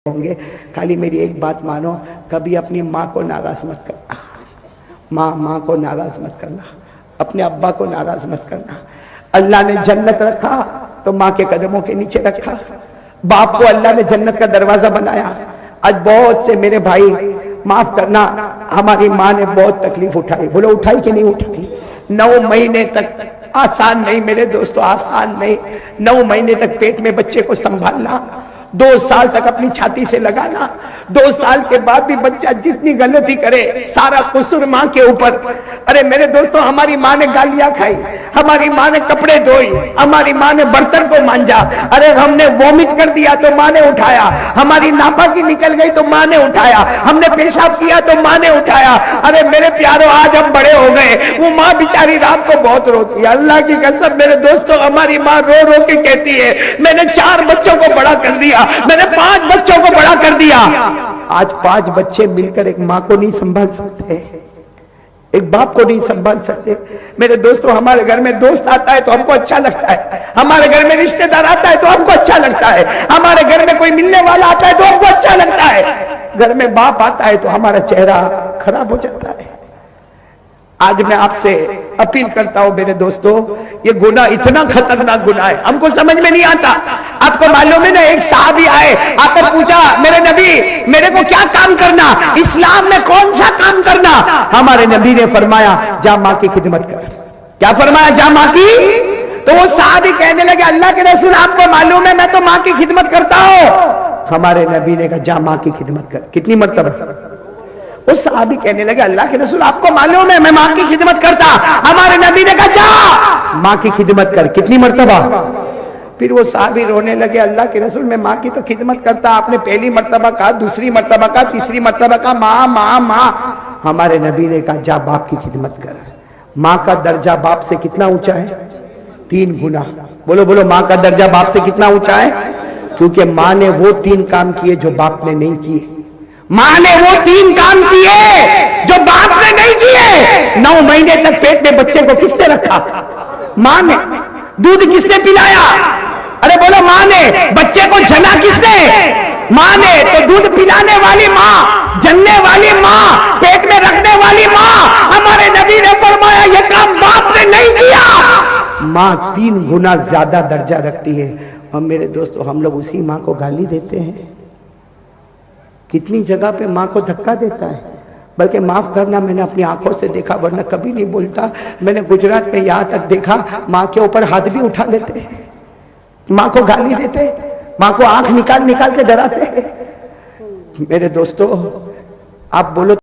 होंगे। खाली मेरी एक बात मानो, कभी अपनी माँ को नाराज मत करना। माँ को नाराज मत करना, अपने अब्बा को नाराज मत करना। अल्लाह ने जन्नत रखा तो माँ के कदमों के नीचे रखा। बाप को अल्लाह ने जन्नत का दरवाजा बनाया। आज बहुत से मेरे भाई, माफ करना, हमारी माँ ने बहुत तकलीफ उठाई। बोलो उठाई कि नहीं उठाई? 9 महीने तक आसान नहीं मेरे दोस्तों, आसान नहीं। 9 महीने तक पेट में बच्चे को संभालना, 2 साल तक अपनी छाती से लगाना, 2 साल के बाद भी बच्चा जितनी गलती करे सारा कसूर माँ के ऊपर। अरे मेरे दोस्तों, हमारी माँ ने गालियां खाई, हमारी माँ ने कपड़े धोई, हमारी माँ ने बर्तन को मांजा। अरे हमने वॉमिट कर दिया तो माँ ने उठाया, हमारी नापाकी निकल गई तो माँ ने उठाया, हमने पेशाब किया तो माँ ने उठाया। अरे मेरे प्यारों, आज हम बड़े हो गए, वो माँ बेचारी रात को बहुत रोती है। अल्लाह की कसम मेरे दोस्तों, हमारी माँ रो रो के कहती है, मैंने 4 बच्चों को बड़ा कर दिया, मैंने 5 बच्चों को बड़ा कर दिया। आज 5 बच्चे मिलकर एक माँ को नहीं संभाल सकते, एक बाप को नहीं संभाल सकते। मेरे दोस्तों, हमारे घर में दोस्त आता है तो हमको अच्छा लगता है, हमारे घर में रिश्तेदार आता है तो हमको अच्छा लगता है, हमारे घर में कोई मिलने वाला आता है तो हमको अच्छा लगता है। घर में बाप आता है तो हमारा चेहरा खराब हो जाता है। आज मैं आपसे अपील करता हूं मेरे दोस्तों, ये गुनाह इतना खतरनाक गुनाह है, हमको समझ में नहीं आता। आपको मालूम है ना, एक साहबी आए, आपने पूछा, मेरे नबी मेरे को क्या काम करना, इस्लाम में कौन सा काम करना? हमारे नबी ने फरमाया, जा माँ की खिदमत कर। क्या फरमाया? जा माँ की। तो वो साहबी कहने लगे, अल्लाह के रसूल आपको मालूम है मैं तो माँ की खिदमत करता हूं। हमारे नबी ने कहा, जा माँ की खिदमत कर। कितनी मर्तबा? उस साहबी कहने लगे, अल्लाह के रसूल आपको मालूम है मैं माँ की खिदमत करता। हमारे नबी ने कहा, जा माँ की खिदमत कर। कितनी मर्तबा? फिर वो साहबी रोने लगे, अल्लाह के रसूल मैं माँ की तो खिदमत करता, आपने पहली मर्तबा कहा, दूसरी मर्तबा कहा, तीसरी मर्तबा कहा, माँ माँ माँ। हमारे नबी ने कहा, जा बाप की खिदमत कर। माँ का दर्जा बाप से कितना ऊंचा है? 3 गुना। बोलो बोलो, माँ का दर्जा बाप से कितना ऊंचा है? क्योंकि माँ ने वो 3 काम किए जो बाप ने नहीं किए। माँ ने वो 3 काम किए जो बाप ने नहीं किए। 9 महीने तक पेट में बच्चे को किसने रखा? माँ ने। दूध किसने पिलाया? अरे बोलो, माँ ने। बच्चे को जना किसने? माँ ने। तो दूध पिलाने वाली माँ, जनने वाली माँ, पेट में रखने वाली माँ। हमारे नबी ने फरमाया, ये काम बाप ने नहीं किया। माँ 3 गुना ज्यादा दर्जा रखती है। और मेरे दोस्तों, हम लोग उसी माँ को गाली देते हैं। कितनी जगह पे माँ को धक्का देता है। बल्कि माफ करना, मैंने अपनी आंखों से देखा, वरना कभी नहीं बोलता। मैंने गुजरात में यहां तक देखा, माँ के ऊपर हाथ भी उठा लेते, माँ को गाली देते, माँ को आंख निकाल निकाल के डराते। मेरे दोस्तों, आप बोलो